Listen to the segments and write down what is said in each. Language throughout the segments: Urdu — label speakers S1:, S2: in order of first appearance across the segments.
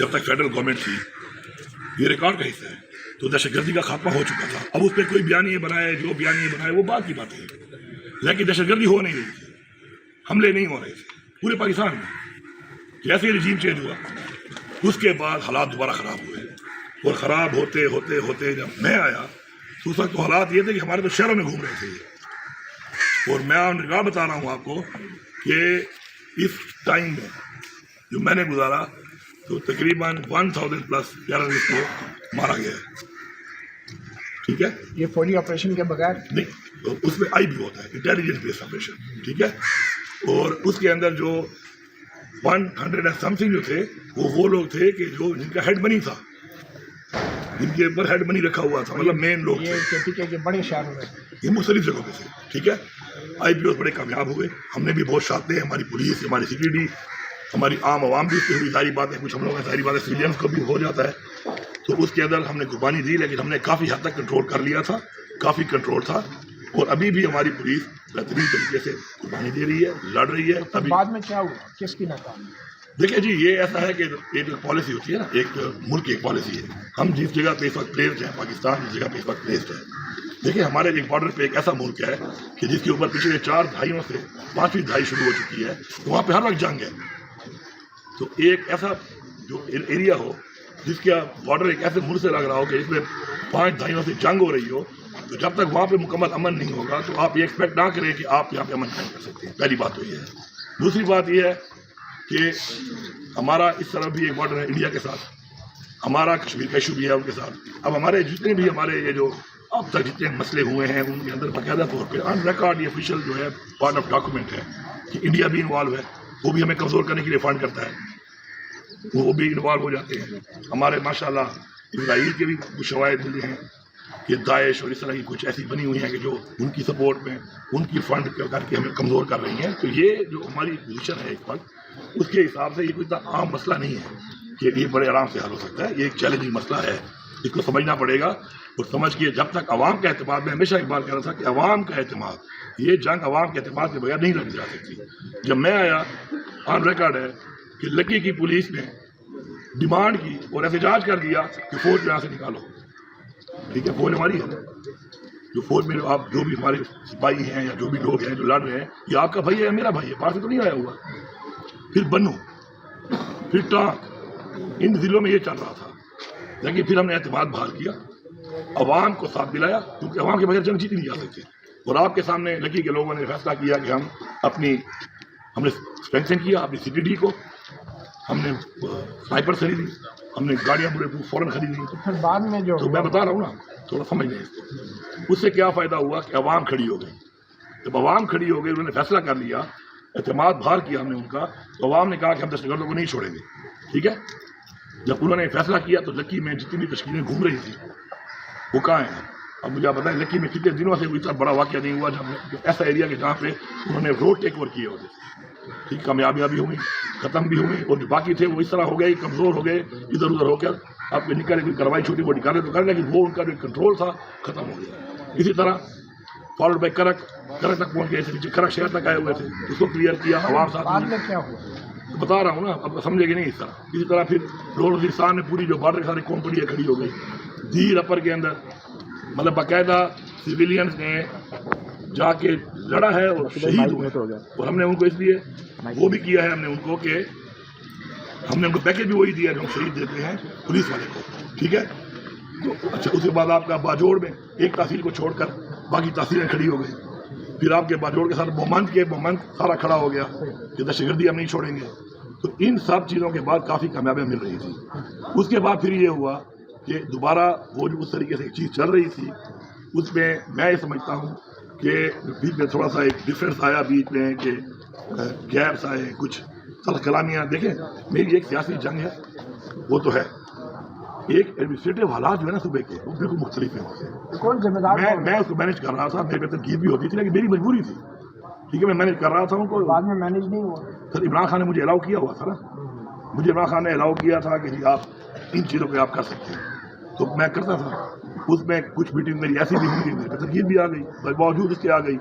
S1: جب تک فیڈرل گورنمنٹ تھی یہ ریکارڈ کا حصہ ہے. تو دہشت گردی کا خاتمہ ہو چکا تھا. اب اس پہ کوئی بیانیے بنائے جو بیانیے بنائے وہ بات کی بات ہے, لیکن دہشت گردی ہو نہیں رہی تھی, حملے نہیں ہو رہے تھے پورے پاکستان میں. جیسے ہی رجیم چینج ہوا اس کے بعد حالات دوبارہ خراب ہوئے, اور خراب ہوتے ہوتے ہوتے جب میں آیا تو اس وقت تو حالات یہ تھے کہ ہمارے تو شہروں میں گھوم رہے تھے یہ. اور میں کہا بتا رہا ہوں آپ کو کہ اس ٹائم میں جو میں نے گزارا تو تقریباً 1000 پلس ٹیررسٹ کو مارا گیا ہے. ٹھیک ہے,
S2: یہ فوجی آپریشن کے بغیر
S1: نہیں, اس میں آئی بھی ہوتا ہے انٹیلیجنس بیسڈ آپریشن. ٹھیک ہے, اور اس کے اندر جو 100 سم تھنگ جو تھے وہ لوگ تھے کہ جو جن کا ہیڈ منی تھا, جن کے اوپر ہیڈ منی رکھا ہوا تھا, مطلب مین لوگ تھے.
S2: یہ ٹھیک ہے کہ بڑے شہروں میں
S1: یہ مختلف جگہوں پہ تھے. ٹھیک ہے, آئی پی او بڑے کامیاب ہوئے. ہم نے بھی بہت شاٹ دے, ہماری پولیس, ہماری سیکورٹی, ہماری عام عوام بھی اس پہ ہوئی. ساری باتیں کچھ ہم لوگوں نے ساری باتیں سویلینس کو بھی ہو جاتا ہے, تو اس کے اندر ہم نے قربانی دی, لیکن ہم نے کافی حد تک کنٹرول کر لیا تھا, کافی کنٹرول تھا. اور ابھی بھی ہماری پولیس بہترین طریقے سے قربانی دے رہی ہے, لڑ رہی ہے. ابھی
S2: بعد میں کیا ہوا, کس کی ناکامی؟
S1: دیکھیں جی, یہ ایسا ہے کہ ایک پالیسی ہوتی ہے نا, ایک ملک کی ایک پالیسی ہے. ہم جس جگہ پہ اس وقت پلیسڈ ہیں, پاکستان جس جگہ پہ اس وقت پلیسڈ ہے, دیکھیں ہمارے ایک بارڈر پہ ایک ایسا ملک ہے کہ جس کے اوپر پچھلے 4 دہائیوں سے 5ویں دہائی شروع ہو چکی ہے, تو وہاں پہ ہر وقت جنگ ہے. تو ایک ایسا جو ایریا ہو جس کا بارڈر ایک ایسے ملک سے لگ رہا ہو کہ اس میں 5 دہائیوں سے جنگ ہو رہی ہو, تو جب تک وہاں پہ مکمل امن نہیں ہوگا تو آپ یہ ایکسپیکٹ نہ کریں کہ آپ یہاں پہ امن قائم کر سکتے ہیں. پہلی بات تو یہ ہے. دوسری بات یہ ہے کہ ہمارا اس طرف بھی ایک بارڈر ہے انڈیا کے ساتھ, ہمارا کشمیر کا ایشو بھی ہے ان کے ساتھ. اب ہمارے جتنے بھی ہمارے یہ جو اب تک جتنے مسئلے ہوئے ہیں ان کے اندر باقاعدہ طور پہ آن ریکارڈ یہ آفیشیل جو ہے پارٹ آف ڈاکومنٹ ہے کہ انڈیا بھی انوالو ہے. وہ بھی ہمیں کمزور کرنے کے لیے فنڈ کرتا ہے, وہ بھی انوالو ہو جاتے ہیں. ہمارے ماشاءاللہ اسرائیل کے بھی کچھ شواہد ملے ہیں کہ داعش اور اس طرح کی کچھ ایسی بنی ہوئی ہیں کہ جو ان کی سپورٹ میں ان کی فنڈ کر کے ہمیں کمزور کر رہی ہیں. تو یہ جو ہماری پوزیشن ہے اس وقت, اس کے حساب سے یہ کوئی اتنا عام مسئلہ نہیں ہے کہ یہ بڑے آرام سے حل ہو سکتا ہے. یہ ایک چیلنجنگ مسئلہ ہے, اس کو سمجھنا پڑے گا. اور سمجھ کے جب تک عوام کا اعتماد, میں ہمیشہ ایک بات کہہ رہا تھا کہ عوام کا اعتماد, یہ جنگ عوام کے اعتماد کے بغیر نہیں لڑی جا سکتی. جب میں آیا آن ریکارڈ ہے کہ لکی کی پولیس نے ڈیمانڈ کی اور احتجاج کر دیا کہ فوج یہاں سے نکالو. ٹھیک ہے, فوج ہماری ہے, جو فوج میں آپ جو بھی ہمارے سپاہی ہیں یا جو بھی لوگ ہیں جو لڑ رہے ہیں, یہ آپ کا بھائی ہے, میرا بھائی ہے, باہر سے تو نہیں آیا ہوا. پھر بنو, پھر ٹانک, ان ضلعوں میں یہ چل رہا تھا. لیکن پھر ہم نے اعتماد بحال کیا, عوام کو ساتھ دلایا, کیونکہ عوام کے بغیر جنگ جیتی نہیں جا سکتی. اور آپ کے سامنے لکی کے لوگوں نے فیصلہ کیا کہ ہم نے اسٹرینتھن کیا اپنی سی ٹی ڈی کو, ہم نے سنائپر خریدی, ہم نے گاڑیاں بڑے فوراً خریدی.
S2: پھر بعد میں جو
S1: تو میں بتا رہا ہوں نا, تھوڑا سمجھ لیں اس کو. اس سے کیا فائدہ ہوا کہ عوام کھڑی ہو گئی. جب عوام کھڑی ہو گئی, انہوں نے فیصلہ کر لیا, اعتماد بحال کیا ہم نے ان کا, تو عوام نے کہا کہ ہم دہشت گردوں کو نہیں چھوڑیں گے. ٹھیک ہے, جب انہوں نے فیصلہ کیا تو لکی میں جتنی بھی تشکیلیں گھوم رہی تھیں وہ کہاں ہیں. اب مجھے آپ بتائیں لکی میں کتنے دنوں سے کوئی اتنا بڑا واقعہ نہیں ہوا جب ایسا ایریا کہ جہاں پہ انہوں نے روڈ ٹیک اوور کیے ہوتے. ٹھیک, کامیابیاں بھی ہوئی, ختم بھی ہوئی, اور جو باقی تھے وہ اس طرح ہو گئے, کمزور ہو گئے, ادھر ادھر ہو کر آپ کے نکالے کوئی کارروائی چھوٹی موٹی کر رہے تو کر, لیکن وہ ان کا جو کنٹرول تھا ختم ہو گیا. اسی طرح فالوڈ بائی کرک تک پہنچ گئے تھے, نیچے کرک شہر تک آئے ہوئے تھے, اس کو کلیئر کیا. عوام ساتھ
S2: بعد میں کیا ہوا
S1: بتا رہا ہوں نا, اب سمجھے گی نہیں اس طرح. اسی طرح پھر لوور وزیرستان میں پوری جو بارڈر کے ساری کمپنیاں کھڑی ہو گئی. دیر اپر کے اندر مطلب باقاعدہ سویلینس نے جا کے لڑا ہے اور شہید ہوئے. اور ہم نے ان کو اس لیے وہ بھی کیا ہے, ہم نے ان کو کہ ہم نے ان کو پیکج بھی وہی دیا جو ہم شہید دیتے ہیں پولیس والے کو. ٹھیک ہے, تو اچھا اس کے بعد آپ کا باجوڑ میں ایک تحصیل کو چھوڑ کر باقی تحصیلیں کھڑی ہو گئی. پھر آپ کے باجوڑ کے ساتھ مومند سارا کھڑا ہو گیا کہ دہشت گردی ہم نہیں چھوڑیں گے. تو ان سب چیزوں کے بعد کافی کامیابیاں مل رہی تھی. اس کے بعد پھر یہ ہوا کہ دوبارہ وہ جو اس طریقے سے ایک چیز چل رہی تھی, اس میں میں یہ سمجھتا ہوں کہ بیچ میں تھوڑا سا ایک ڈفرینس آیا, بیچ میں کہ گیپس آئے, کچھ غلط کلامیاں. دیکھیں میری ایک سیاسی جنگ ہے وہ تو ہے, ایک ایڈمنسٹریٹو حالات جو ہے نا صوبے کے وہ بالکل مختلف ہیں.
S2: کون ذمہ دار؟
S1: میں اس کو مینیج کر رہا تھا, میرے پہ تنقید بھی ہوتی تھی لیکن میری مجبوری تھی. ٹھیک ہے, میں مینیج کر رہا تھا ان کو.
S2: بعد میں مینیج نہیں ہوا.
S1: سر عمران خان نے مجھے الاؤ کیا ہوا تھا نا, مجھے عمران خان نے الاؤ کیا تھا کہ جی آپ ان چیزوں پہ آپ کر سکتے ہیں, تو میں کرتا تھا. اس میں کچھ میٹنگ میری ایسی بھی ہوئی, میرے پہ تنقید بھی آ گئی, باوجود اس کے آ گئی,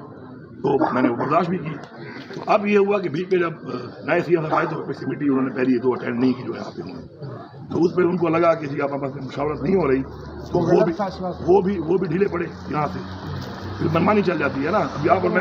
S1: تو میں نے وہ برداشت بھی کی. تو اب یہ ہوا کہ بیچ میں جب نئے سی ایم آئے تو کمیٹی انہوں نے پہلی 2 اٹینڈ نہیں کی جو ہے آپ کے. تو تو اس پہ ان کو لگا کہ جی آپ آپس میں مشاورت نہیں ہو رہی، تو وہ بھی ڈھیلے پڑے یہاں سے، پھر منمانی چل جاتی ہے نا. ابھی آپ اور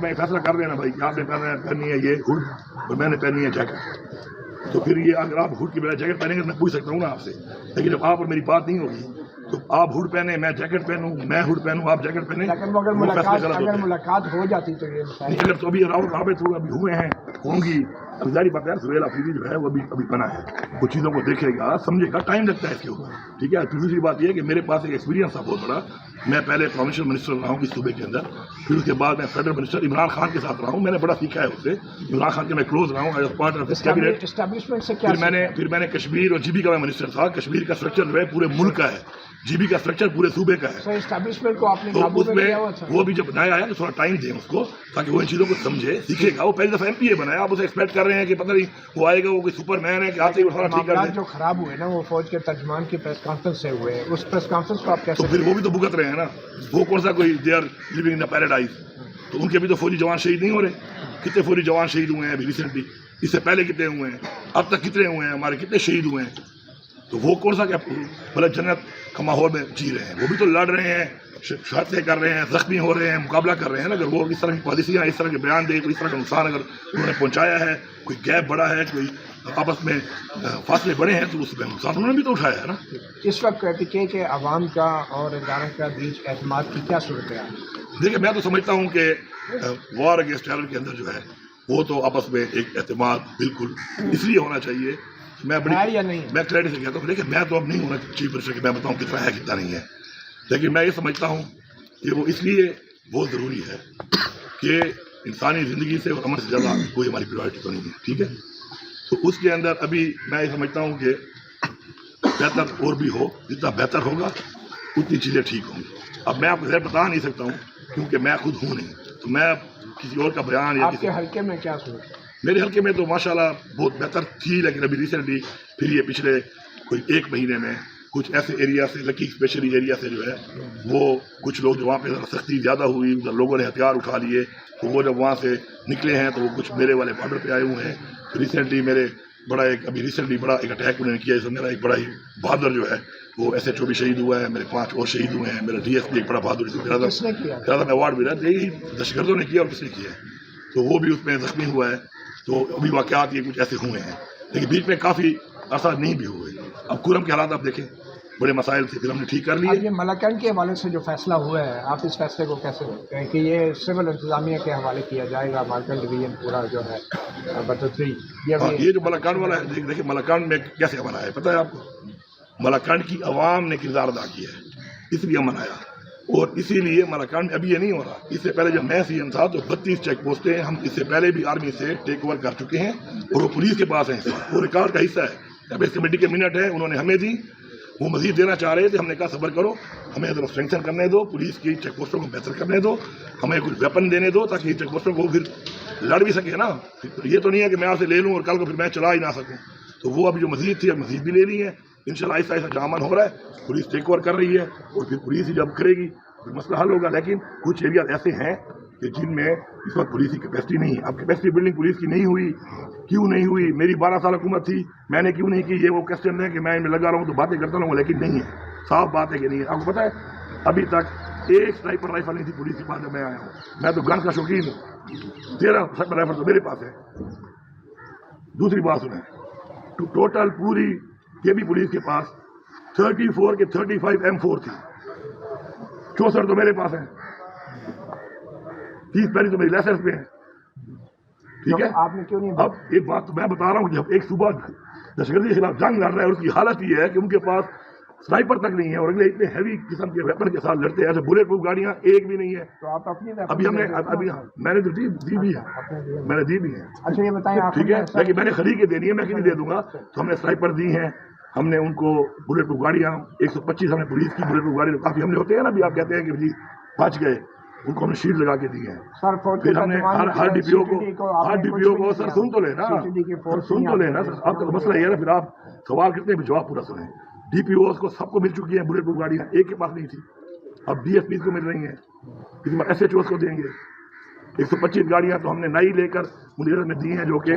S1: میں فیصلہ کر رہے ہیں نا بھائی کہ آپ نے پہننی ہے یہ ہوڈ اور میں نے پہننی ہے جیکٹ، تو پھر یہ اگر آپ ہوڈ کی بجائے جیکٹ پہنیں گے تو میں پوچھ سکتا ہوں نا آپ سے، لیکن جب آپ اور میری بات نہیں ہوگی تو آپ ہوڈ پہنے میں جیکٹ پہنوں، میں ہوڈ پہنوں آپ جیکٹ پہنیں،
S2: اگر ملاقات ہو جاتی تو یہ
S1: اگر تو ابھی رابط ہوئے ہیں ہوں گی، ابھی ظاہری بات ہے سہیل آفریدی جو ہے وہ ابھی بنا ہے، کچھ چیزوں کو دیکھے گا سمجھے گا، ٹائم لگتا ہے اس کے اوپر، ٹھیک ہے. دوسری بات یہ ہے کہ میرے پاس ایک ایکسپیرینس تھا بہت بڑا، میں پہلے پروونشل منسٹر رہا ہوں اس صوبے کے اندر، پھر اس کے بعد میں فیڈرل منسٹر عمران خان کے ساتھ رہا ہوں، میں نے بڑا سیکھا ہے اس سے، عمران خان کے میں کلوز رہا ہوں as part of cabinet.
S2: Establishment سے کیا
S1: پھر میں نے کشمیر اور جی بی کا میں منسٹر تھا، کشمیر کا اسٹرکچر جو ہے پورے ملک کا ہے، جی بی کا اسٹرکچر پورے صوبے کا ہے.
S2: اسٹیبلشمنٹ کو آپ نے
S1: تو اس میں وہ بھی جب نیا آیا تو تھوڑا ٹائم دیں اس کو تاکہ وہ ان چیزوں کو سمجھے سیکھے گا. وہ پہلی دفعہ MP بنایا، آپ اسے ایکسپیکٹ کر رہے ہیں کہ پتہ نہیں وہ آئے گا وہ کوئی سپر مین ہے کہ آتے ہی وہ سارا ٹھیک کر دے.
S2: جو خراب ہوئے نا وہ فوج کے ترجمان کی پریس کانفرنس سے ہوئے، اس پریس کانفرنس کو آپ کیسے؟
S1: تو پھر وہ بھی تو بھگت رہے ہیں نا، وہ کون سا کوئی they are living in paradise, تو ان کے بھی تو فوجی جوان شہید نہیں ہو رہے. کتنے فوجی جوان شہید ہوئے ہیں ابھی ریسنٹلی، اس سے پہلے کتنے ہوئے ہیں، اب تک کتنے ہوئے ہیں، ہمارے کتنے شہید ہوئے ہیں. تو وہ کون سا کیا مطلب جنت کا ماحول میں جی رہے ہیں، وہ بھی تو لڑ رہے ہیں، شہادتیں کر رہے ہیں، زخمی ہو رہے ہیں، مقابلہ کر رہے ہیں نا. اگر وہ اس طرح کی پالیسیاں اس طرح کے بیان دے، کوئی اس طرح کا نقصان اگر انہوں نے پہنچایا ہے، کوئی گیپ بڑا ہے، کوئی آپس میں فاصلے بڑے ہیں، تو اس پہ نقصان انہوں نے بھی تو اٹھایا ہے نا.
S2: اس وقت PK کے عوام کا اور اداروں کا بیچ اعتماد کی کیا صورت ہے؟
S1: دیکھیں میں تو سمجھتا ہوں کہ وار اگینسٹ ٹیرر کے اندر جو ہے وہ تو آپس میں ایک اعتماد بالکل اس لیے ہونا چاہیے. میں کلیئرٹی سے کہتا ہوں، لیکن میں تو اب نہیں ہونا چیف منسٹر کہ میں بتاؤں کتنا ہے کتنا نہیں ہے، لیکن میں یہ سمجھتا ہوں کہ وہ اس لیے بہت ضروری ہے کہ انسانی زندگی سے اور امن سے زیادہ کوئی ہماری پرائرٹی تو نہیں ہے، ٹھیک ہے. تو اس کے اندر ابھی میں یہ سمجھتا ہوں کہ بہتر اور بھی ہو، جتنا بہتر ہوگا اتنی چیزیں ٹھیک ہوں گی. اب میں آپ کو ظاہر بتا نہیں سکتا ہوں کیونکہ میں خود ہوں نہیں، تو میں کسی اور کا بیان یا
S2: آپ کے حلقے میں کیا صورت ہے؟
S1: میرے حلقے میں تو ماشاءاللہ بہت بہتر تھی، لیکن ابھی ریسنٹلی پھر یہ پچھلے کوئی 1 مہینے میں کچھ ایسے ایریا سے لکی اسپیشلی ایریا سے جو ہے وہ کچھ لوگ جو وہاں پہ سختی زیادہ ہوئی، ادھر لوگوں نے ہتھیار اٹھا لیے، تو وہ جب وہاں سے نکلے ہیں تو وہ کچھ میرے والے بارڈر پہ آئے ہوئے ہیں. ریسنٹلی میرے بڑا ایک اٹیک انہوں نے کیا، اس میں میرا ایک بڑا ہی بہادر جو ہے وہ SHO بھی شہید ہوا ہے، میرے 5 اور شہید ہوئے ہیں، میرا DSP ایک بڑا بہادر میں ایوارڈ ملا، یہی دہشت گردوں نے کیا اور کس نے کیا ہے، تو وہ بھی اس میں زخمی ہوا ہے. تو ابھی واقعات یہ کچھ ایسے ہوئے ہیں، لیکن بیچ میں کافی عرصہ نہیں بھی ہوئے. اب کورم کے حالات آپ دیکھیں بڑے مسائل تھے، پھر ہم نے ٹھیک کر لیے.
S2: یہ ملاکنڈ کے حوالے سے جو فیصلہ ہوا ہے، آپ اس فیصلے کو کیسے دیکھتے ہیں کہ یہ سول انتظامیہ کے حوالے کیا جائے گا، ملاکنڈ ڈویژن پورا جو ہے بدتری
S1: یہ جو ملاکنڈ والا ہے، دیکھیں ملاکنڈ میں کیسے امن آیا پتہ ہے آپ کو؟ ملاکنڈ کی عوام نے کردار ادا کیا ہے، اس لیے امن آیا. اور اسی لیے ملاکنڈ میں ابھی یہ نہیں ہو رہا. اس سے پہلے جب میں CM تھا تو 32 چیک پوسٹیں ہم اس سے پہلے بھی آرمی سے ٹیک اوور کر چکے ہیں اور وہ پولیس کے پاس ہیں، وہ ریکارڈ کا حصہ ہے. جب اس کمیٹی کے منٹ ہیں انہوں نے ہمیں دی، وہ مزید دینا چاہ رہے تھے، ہم نے کہا صبر کرو، ہمیں ذرا اسٹرینگتھن کرنے دو، پولیس کی چیک پوسٹوں کو بہتر کرنے دو، ہمیں کچھ ویپن دینے دو تاکہ چیک پوسٹوں کو پھر لڑ بھی سکے نا. یہ تو نہیں ہے کہ میں آپ سے لے لوں اور کل کو پھر میں چلا ہی نہ سکوں. تو وہ ابھی جو مزید تھی اب مزید بھی لے لی ہے. انشاءاللہ آہستہ آہستہ جامن ہو رہا ہے، پولیس ٹیک اوور کر رہی ہے اور پھر پولیس ہی جب کرے گی پھر مسئلہ حل ہوگا. لیکن کچھ ایریاز ایسے ہیں کہ جن میں اس وقت پولیس کی کیپیسٹی نہیں ہے. اب کیپیسٹی بلڈنگ پولیس کی نہیں ہوئی، کیوں نہیں ہوئی؟ میری 12 سال حکومت تھی، میں نے کیوں نہیں کی؟ یہ وہ کوسچن ہے کہ میں ان میں لگا رہا ہوں تو باتیں کرتا رہوں، لیکن نہیں ہے. صاف بات ہے کہ نہیں ہے. آپ کو پتہ ہے ابھی تک ایک سنائپر رائفل نہیں تھی پولیس کے پاس جب میں آیا ہوں. میں تو گن کا شوقین ہوں، 13 سنائپر رائفل تو میرے پاس ہے. دوسری بات سنیں، ٹوٹل پوری KB پولیس کے پاس 34 کے 35 M4 تھی، 64 تو میرے پاس ہیں، 30 پہلی تو میری لائسنس پہ ہیں. ٹھیک ہے،
S2: آپ نے کیوں نہیں؟
S1: اب ایک بات تو میں بتا رہا ہوں کہ جب ایک صوبہ دہشت گردی کے خلاف جنگ لڑ رہا ہے اور اس کی حالت یہ ہے کہ ان کے پاس سنائپر تک نہیں ہے اور اگلے اتنے ہیوی قسم کے ویپن کے ساتھ لڑتے ہیں، ایسے بلیٹ پروف گاڑیاں ایک بھی نہیں ہے.
S2: تو آپ اپنی
S1: ابھی ہم نے میں نے تو دی بھی ہے، میں نے دی بھی ہے.
S2: اچھا یہ بتائیں آپ،
S1: ٹھیک ہے، لیکن میں نے خرید کے دینی ہے، میں کیوں نہیں دے دوں گا. تو ہم نے سنائپر دی ہیں، ہم نے ان کو بلیٹ پروف گاڑیاں 125 ہم نے پولیس کی بلیٹ پروف گاڑی کافی حملے ہوتے ہیں نا، ابھی آپ کہتے ہیں کہ جی بچ گئے، ان کو ہم نے شیٹ لگا کے دی ہیں. پھر ہم نے ہر DPO کو سر سن تو لینا، سن تو لینا سر. آپ کا مسئلہ یہ ہے نا، پھر آپ سوال کرتے ہیں بھی جواب پورا سنیں. DPOs کو سب کو مل چکی ہیں بلیٹ پروف گاڑیاں، ایک کے پاس نہیں تھی، اب DSPs کو مل رہی ہیں، کسی بار SHOs کو دیں گے. 125 گاڑیاں تو ہم نے نئی لے کر مدیرت میں دی ہیں جو کہ